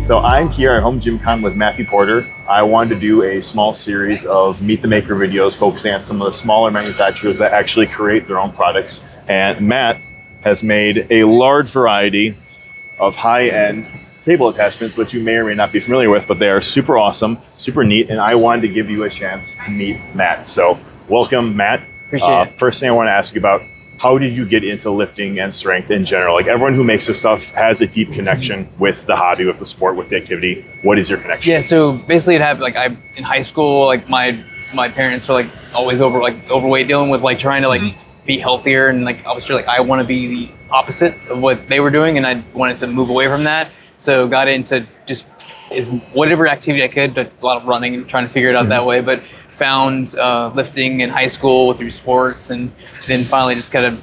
So I'm here at Home Gym Con with Matthew Porter. I wanted to do a small series of Meet the Maker videos focusing on some of the smaller manufacturers that actually create their own products. And Matt has made a large variety of high-end table attachments, which you may or may not be familiar with, but they are super awesome, super neat, and I wanted to give you a chance to meet Matt. So welcome, Matt. Appreciate it. First thing I want to ask you about, how did you get into lifting and strength in general? Like, everyone who makes this stuff has a deep connection with the hobby, with the sport, with the activity. What is your connection? Yeah, so basically it happened, like, in high school, like my parents were like always overweight, dealing with like trying to like be healthier, and like obviously like I want to be the opposite of what they were doing, and I wanted to move away from that. So got into just whatever activity I could, a lot of running and trying to figure it out that way, but found lifting in high school through sports, and then finally just kind of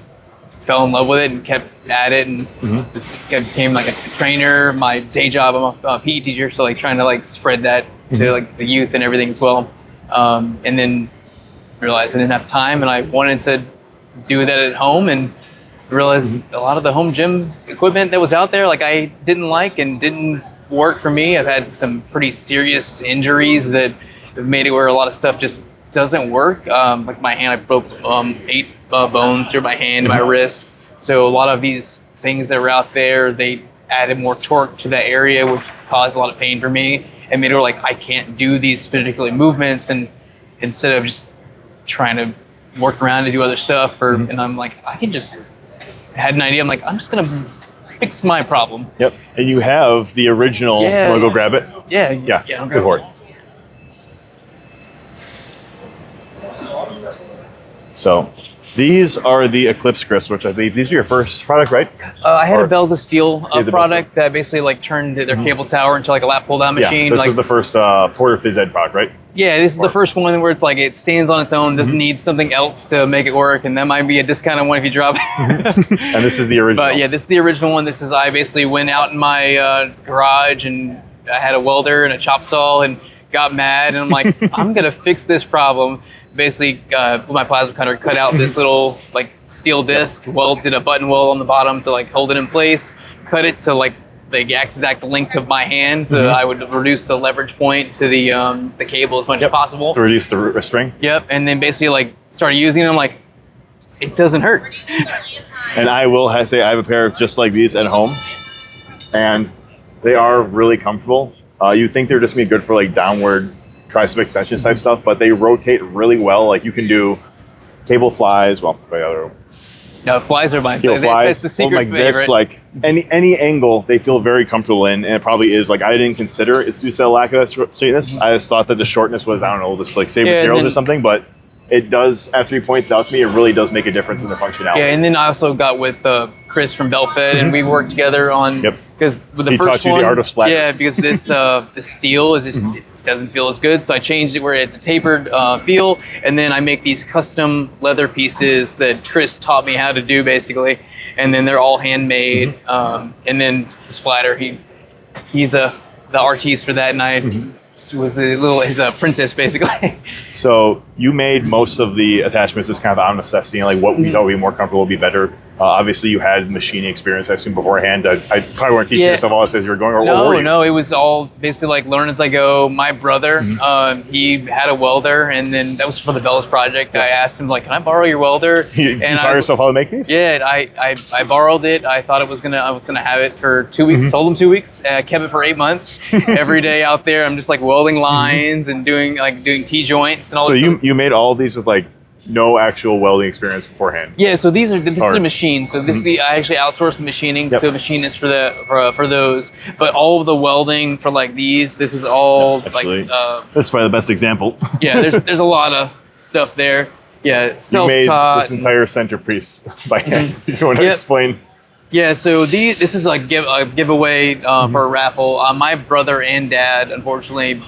fell in love with it and kept at it, and just became like a trainer. My day job, I'm a PE teacher, so like trying to like spread that to like the youth and everything as well. And then realized I didn't have time, and I wanted to do that at home, and realized a lot of the home gym equipment that was out there, like I didn't like and didn't work for me. I've had some pretty serious injuries that have made it where a lot of stuff just doesn't work. Like my hand, I broke 8 bones through my hand and my wrist. So a lot of these things that were out there, they added more torque to that area, which caused a lot of pain for me, and made it like I can't do these particular movements. And instead of just trying to work around to do other stuff, and I'm like, I can just had an idea. I'm like, I'm just gonna fix my problem. Yep. And you have the original. Yeah. Want to go grab it? Yeah. Go for it. So these are the Eclipse Grips, which I believe these are your first product, right? I had a Bells of Steel product that basically like turned their Mm-hmm. cable tower into like a lap pull down machine. This like, was the first Porter PhysEd product, right? Yeah, this is the first one where it's like it stands on its own, doesn't need something else to make it work, and that might be a discounted one if you drop it. And this is the original. But yeah, this is the original one. I basically went out in my garage, and I had a welder and a chop saw and got mad, and I'm like, I'm gonna fix this problem. Basically, with my plasma cutter, cut out this little like steel disc, did a button weld on the bottom to like hold it in place, cut it to like the exact length of my hand. So I would reduce the leverage point to the cable as much as possible. To reduce the string? Yep, and then basically like started using them, like, it doesn't hurt. And I will say I have a pair of just like these at home, and they are really comfortable. You think they're just gonna be good for like downward tricep extension type stuff, but they rotate really well. Like you can do cable flies, well, the other No, flies are my flies. That's the secret like favorite. this, like any angle they feel very comfortable in, and it probably is. Like I didn't consider it's due to the lack of that straightness. I just thought that the shortness was, I don't know, just like save materials or something, but it does, after he points out to me, it really does make a difference in the functionality. Yeah, and then I also got with Chris from Belfed, and we worked together on, because with the he first taught you one, the art of splatter. Yeah, because this this steel is just it just doesn't feel as good, so I changed it where it's a tapered feel, and then I make these custom leather pieces that Chris taught me how to do basically, and then they're all handmade, and then the splatter, he's the artiste for that, and I was his apprentice basically. So you made most of the attachments just kind of out of necessity, and like what we thought would be more comfortable would be better. Obviously, you had machining experience, I assume, beforehand. I probably weren't teaching yourself all this as you were going, or were you? No, it was all basically like learn as I go. My brother, he had a welder, and then that was for the Bells project. I asked him, like, can I borrow your welder? You taught yourself how to make these? Yeah, I borrowed it. I thought I was gonna have it for 2 weeks. Told him 2 weeks. I kept it for 8 months. Every day out there, I'm just like welding lines and doing T joints and all. So you made all of these with like no actual welding experience beforehand? Yeah, so this is a machine. So this is I actually outsourced the machining to a machinist for those. But all of the welding for like this is all that's like probably the best example. Yeah, there's a lot of stuff there. Yeah, self-taught. You made this entire centerpiece by hand. Do you want to explain? Yeah, so this is like a giveaway for a raffle. My brother and dad, unfortunately,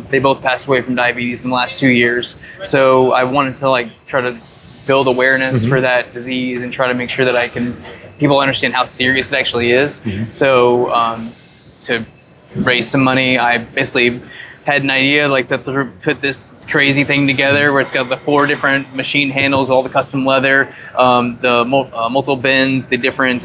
they both passed away from diabetes in the last 2 years. So I wanted to like try to build awareness for that disease and try to make sure that people understand how serious it actually is. So to raise some money, I basically had an idea like to put this crazy thing together where it's got the 4 different machine handles, all the custom leather, the multiple bends, the different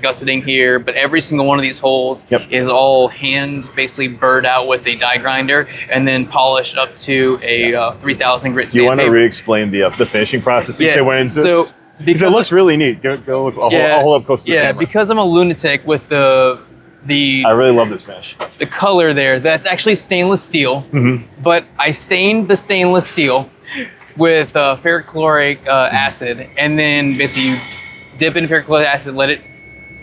gusseting here, but every single one of these holes is all hand basically burred out with a die grinder and then polished up to a 3000 grit Do you want to sandpaper. re-explain the finishing process that went into this? Because it looks really neat. Go look, I'll hold up close to the camera. Because I'm a lunatic with the I really love this finish. The color there, that's actually stainless steel, but I stained the stainless steel with ferric chloric acid, and then basically you dip in ferric chloric acid, let it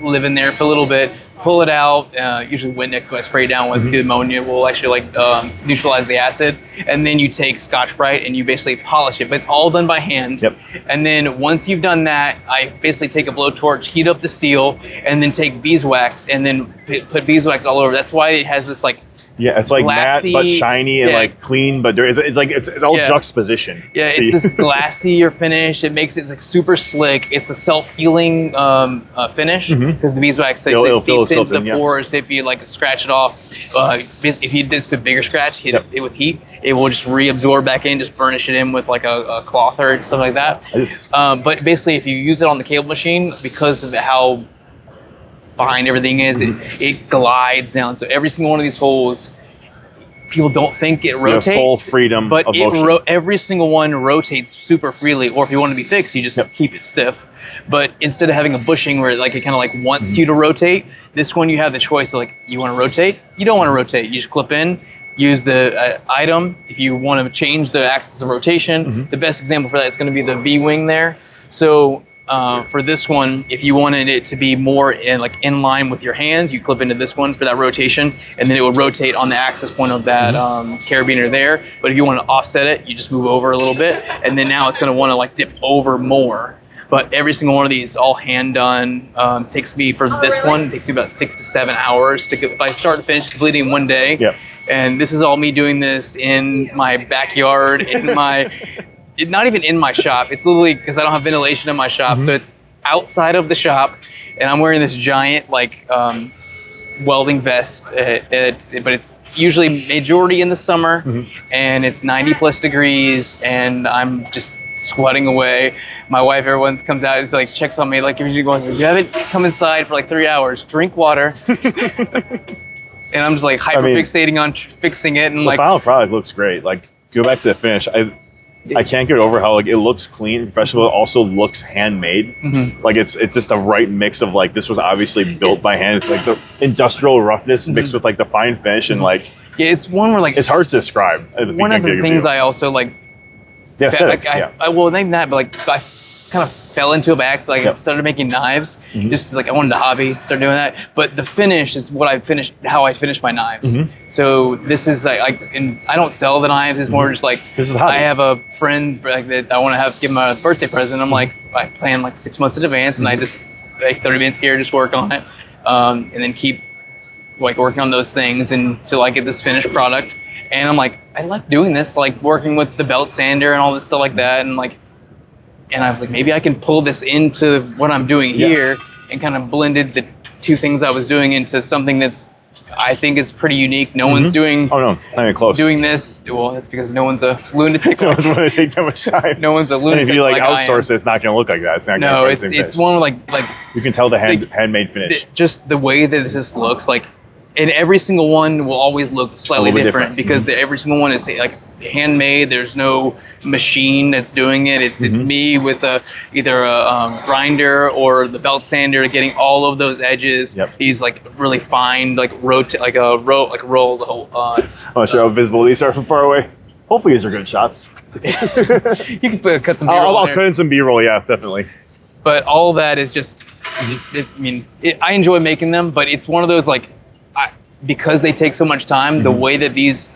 live in there for a little bit, pull it out, usually Windex, so I spray it down with the ammonia will actually neutralize the acid, and then you take Scotch-Brite and you basically polish it, but it's all done by hand. And then once you've done that, I basically take a blowtorch, heat up the steel, and then take beeswax and then put beeswax all over. That's why it has this like it's like glassy, matte but shiny and like clean, but it's all juxtaposition. It's this glassier finish. It makes it like super slick. It's a self-healing finish because the beeswax seeps into the pores. If you like scratch it off, if you just a bigger scratch, hit it with heat, it will just reabsorb back in, just burnish it in with like a cloth or something like that. But basically, if you use it on the cable machine, because of how fine everything is, it glides down. So every single one of these holes, people don't think it rotates. You have full freedom but of motion. Every single one rotates super freely. Or if you want to be fixed, you just keep it stiff. But instead of having a bushing where like it kind of like wants you to rotate, this one you have the choice of like, you want to rotate, you don't want to rotate. You just clip in, use the item. If you want to change the axis of rotation, the best example for that is going to be the V-wing there. So for this one, if you wanted it to be more in line with your hands, you clip into this one for that rotation, and then it would rotate on the axis point of that carabiner there. But if you want to offset it, you just move over a little bit, and then now it's going to want to like dip over more. But every single one of these, all hand done, takes me for this one, it takes me about 6 to 7 hours to if I start to finish completing in one day. And this is all me doing this in my backyard, in my. Not even in my shop. It's literally because I don't have ventilation in my shop, so it's outside of the shop, and I'm wearing this giant like welding vest. But it's usually majority in the summer, and it's 90 plus degrees, and I'm just sweating away. My wife, everyone comes out, is like checks on me, like usually goes, "You haven't come inside for like 3 hours. Drink water." And I'm just like hyper fixating on fixing it, and the like final product looks great. Like go back to the finish. I can't get over how like it looks clean and professional, but also looks handmade. Like it's just a right mix of like this was obviously built by hand. It's like the industrial roughness mixed with like the fine finish and like it's one where like it's hard to describe. One of the things I also like. Aesthetics, I well, not even that, but like I kind of fell into it by accident. Like I started making knives, just like I wanted a hobby, started doing that. But the finish is what how I finish my knives. So this is and I don't sell the knives. It's more just like this is a hobby. I have a friend like that I want to give him a birthday present. I'm like I plan like 6 months in advance, and I just like 30 minutes here, just work on it, and then keep like working on those things until I get this finished product. And I'm like, I like doing this, like working with the belt sander and all this stuff like that. And I was like, maybe I can pull this into what I'm doing here and kind of blended the two things I was doing into something that's, I think is pretty unique. No one's doing. Oh no, not even close. Doing this. Well, that's because no one's a lunatic. No one's going to take that much time. No one's a lunatic. And if you like outsource it, it's not going to look like that. It's not no, it's one like you can tell the handmade finish. Just the way that this looks like. And every single one will always look slightly different because every single one is like handmade. There's no machine that's doing it. It's me with either a grinder or the belt sander getting all of those edges. These like really fine, like roll the whole. I'm not sure how visible these are from far away. Hopefully these are good shots. You can cut some B-roll. I'll cut in some B-roll, yeah, definitely. But all of that is just, I enjoy making them, but it's one of those like, because they take so much time, the way that these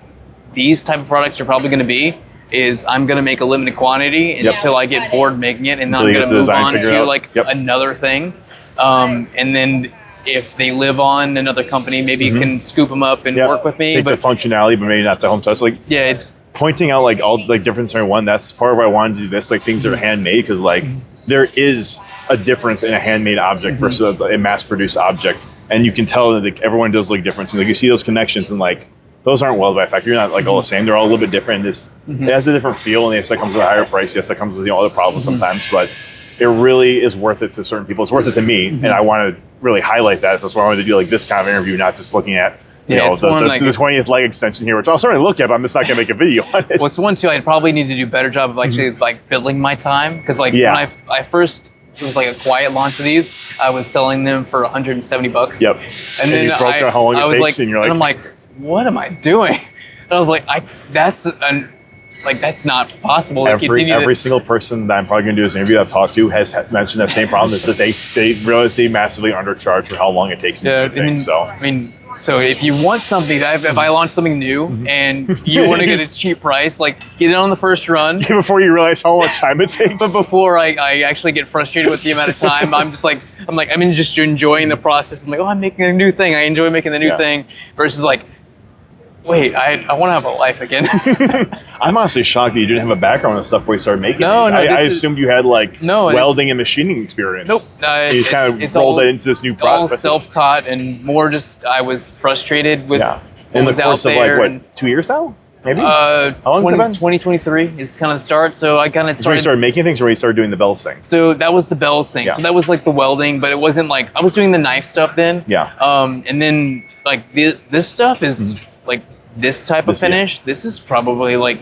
type of products are probably going to be is I'm going to make a limited quantity until I get bored making it, and then I'm going to move on to like another thing. And then if they live on another company, maybe you can scoop them up and work with me. Take the functionality, but maybe not the home touch. Like it's pointing out like all like difference in one. That's part of why I wanted to do this. Like things that are handmade, because like there is a difference in a handmade object versus a mass-produced object. And you can tell that like, everyone does look different. So like, you see those connections, and like those aren't welded by factory. You're not like all the same. They're all a little bit different. It has a different feel, and yes, that comes with a higher price. Yes, that comes with other problems sometimes, but it really is worth it to certain people. It's worth it to me, and I want to really highlight that. That's why I wanted to do like this kind of interview, not just looking at the 20th leg extension here, which I'll certainly look at, but I'm just not gonna make a video on it. Well, it's one too. I'd probably need to do a better job of actually like billing my time, because like when I first, it was like a quiet launch of these, I was selling them for $170. Yep. And then you broke down how long it takes, and you're like, and I'm like, what am I doing? And I was like, that's not possible. Every single person that I'm probably going to do this interview I've talked to has mentioned that same problem, is that they realize they massively undercharge for how long it takes to do things. So if you want something, if I launch something new and you want to get a cheap price, like get it on the first run. Before you realize how much time it takes. But before I actually get frustrated with the amount of time, I'm just enjoying the process. I'm like, oh, I'm making a new thing. I enjoy making the new thing, versus like, wait, I want to have a life again. I'm honestly shocked that you didn't have a background and stuff where you started making these. I assumed you had like welding and machining experience. Nope. You just kind of rolled it into this new process. All self-taught, and more just I was frustrated with in the course of like, what, 2 years now? Maybe? How long has it been? 2023 is kind of the start. So I kind of started... you started making things, or where you started doing the bells thing? So that was the bells thing. Yeah. So that was like the welding, but it wasn't like, I was doing the knife stuff then. Yeah. And then like this stuff is like, this type of finish, this is probably like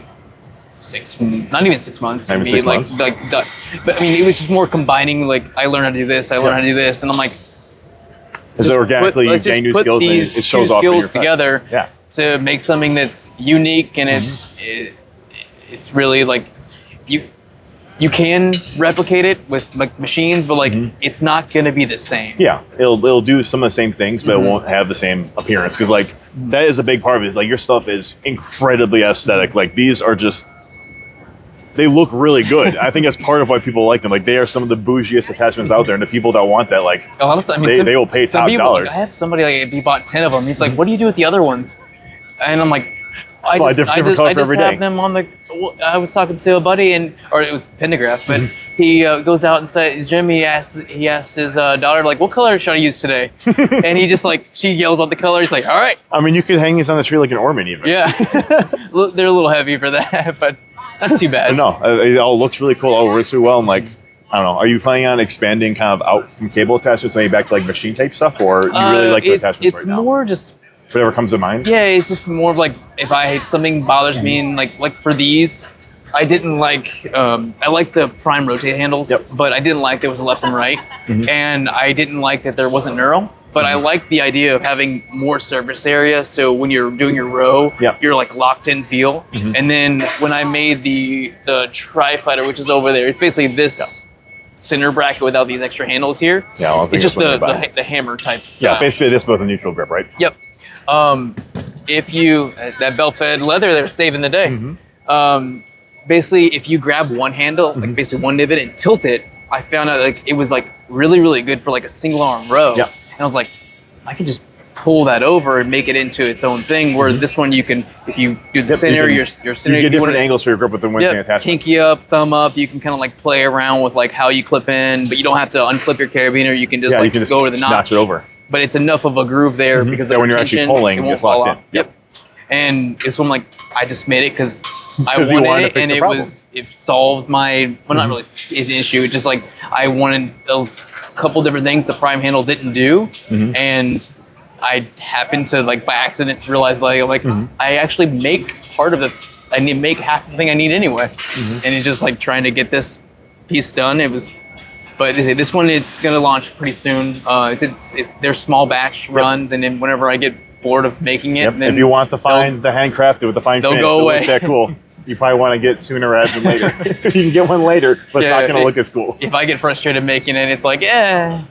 not even 6 months. Not even 6 months. But I mean, it was just more combining. Like I learned how to do this, I learned how to do this, and I'm like, is it organically you gain new skills and it shows off skills together to make something that's unique, and it's really like you can replicate it with like machines, but like it's not going to be the same. Yeah, it'll do some of the same things, but it won't have the same appearance, because like that is a big part of it. Is like your stuff is incredibly aesthetic. Like these are just, they look really good. I think that's part of why people like them. Like they are some of the bougiest attachments out there, and the people that want that, like a lot of times, they will pay top dollar. Like, I have somebody like he bought 10 of them. He's like, "What do you do with the other ones?" And I'm like, I just have them on the. I was talking to a buddy, or it was Pentagraph, but he goes out and says, Jimmy asks his daughter, like, what color should I use today? And he just like, she yells out the color. He's like, all right. I mean, you could hang these on the tree like an ornament even. Yeah. They're a little heavy for that, but not too bad. No, it all looks really cool. It all works really well. And like, I don't know, are you planning on expanding kind of out from cable attachments, maybe back to like machine type stuff, or you really like the attachments right now? It's more just whatever comes to mind. Yeah, it's just more of like, if something bothers me, and like for these, I didn't like, I like the prime rotate handles, but I didn't like there was a left and right, and I didn't like that there wasn't knurl, but I like the idea of having more surface area, so when you're doing your row, you're like locked in feel. And then when I made the Tri-Fighter, which is over there, it's basically this center bracket without these extra handles here. Yeah, it's just the hammer type style. Yeah, basically this with a neutral grip, right? Yep. If you, that belt-fed leather, they're saving the day. Basically, if you grab one handle, like basically one divot, and tilt it, I found out like it was like really, really good for like a single arm row. And I was like, I can just pull that over and make it into its own thing, where this one you can, if you do the center, your center, you get different angles for your grip with the wincing attachment. Pinky up, thumb up, you can kind of like play around with like how you clip in, but you don't have to unclip your carabiner, you can just like go over the notch it over. But it's enough of a groove there because when you're actually pulling, it won't fall off. Yep. And it's when like I just made it because I wanted it, and it solved my not really an issue. It's just like I wanted a couple different things the prime handle didn't do, and I happened to like by accident realize like I actually make part of I need make half the thing I need anyway, and it's just like trying to get this piece done. It was. But this one, it's going to launch pretty soon. They're small batch runs, and then whenever I get bored of making it, then if you want to find the handcrafted with the fine finish, go away. Looks that cool. You probably want to get sooner rather than later. You can get one later, but it's not going to look as cool. If I get frustrated making it, it's like, I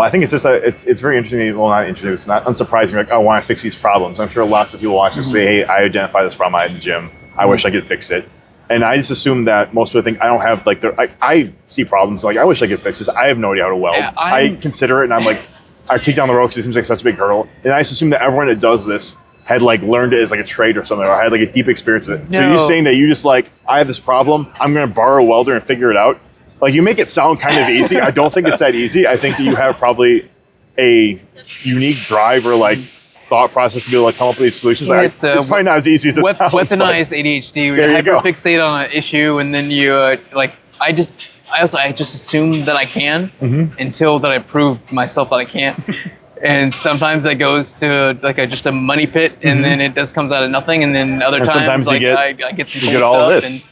think it's just it's very interesting. Well, not interesting. It's not unsurprising. Like, I want to fix these problems. I'm sure lots of people watch this say, hey, I identify this problem in the gym. I wish I could fix it. And I just assume that most people think I don't have like I see problems like I wish I could fix this. I have no idea how to weld. I consider it, and I'm like, I kick down the road because it seems like such a big hurdle. And I just assume that everyone that does this had like learned it as like a trade or something, or had like a deep experience with it. No. So you're saying that you just like, I have this problem, I'm going to borrow a welder and figure it out. Like you make it sound kind of easy. I don't think it's that easy. I think that you have probably a unique drive or like thought process to be able to come up with these solutions? Yeah, Like, it's probably not as easy as it sounds. Weaponized ADHD. There You you go. hyperfixate on an issue, and then you like. I just assume that I can until that I prove myself that I can't. And sometimes that goes to like just a money pit, and then it just comes out of nothing. And then other times, sometimes like I get some cool all stuff. of this. And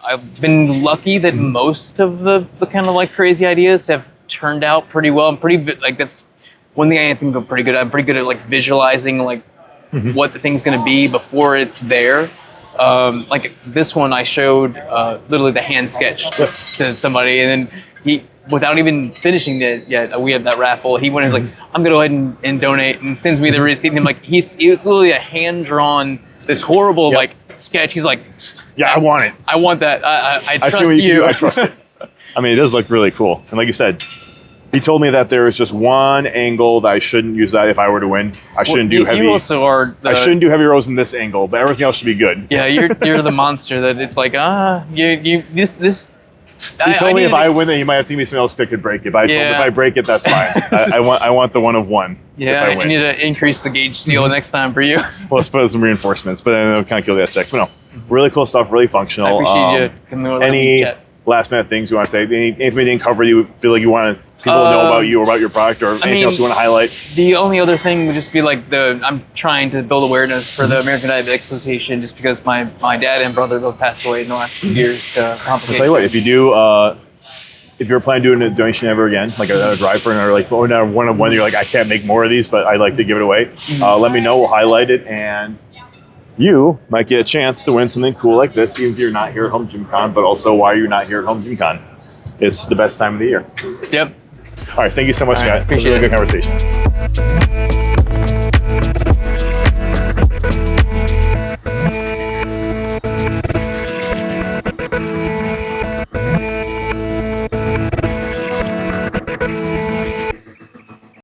I've been lucky that most of the kind of like crazy ideas have turned out pretty well. I'm pretty like that's one thing I think I'm pretty good at. I'm pretty good at like visualizing like what the thing's going to be before it's there. Like this one, I showed literally the hand sketch to somebody, and then he, without even finishing it yet, we had that raffle. He went and was like, "I'm gonna go ahead and donate," and sends me the receipt. And I'm like, it was literally a hand drawn, this horrible like sketch. He's like, "Yeah, I want it. I want that. I trust see what you can do. I trust it." I mean, it does look really cool. And like you said, he told me that there was just one angle that I shouldn't use that if I were to win. I shouldn't do heavy. You also are. I shouldn't do heavy rows in this angle, but everything else should be good. Yeah, you're the monster that it's like this. He told me if I win, then he might have to give me something else that could break it. But I told him if I break it, that's fine. I want the one of one. Yeah, I need to increase the gauge steel next time for you. Well, let's put some reinforcements, but then it'll kind of kill the aesthetic. But no, really cool stuff, really functional. I appreciate you coming over. Any last minute things you want to say? Anything we didn't cover you feel like you want people to know about you or about your product, or anything else you want to highlight? The only other thing would just be like I'm trying to build awareness for the American Diabetic Association, just because my dad and brother both passed away in the last few years to complications. I'll tell you what, if you do, if you're planning on doing a donation ever again, like a drive for or like one of one, you're like, I can't make more of these, but I'd like to give it away. Let me know. We'll highlight it, and you might get a chance to win something cool like this, even if you're not here at Home Gym Con, but also why you're not here at Home Gym Con. It's the best time of the year. Yep. All right. Thank you so much, Scott. Appreciate it was a really good conversation.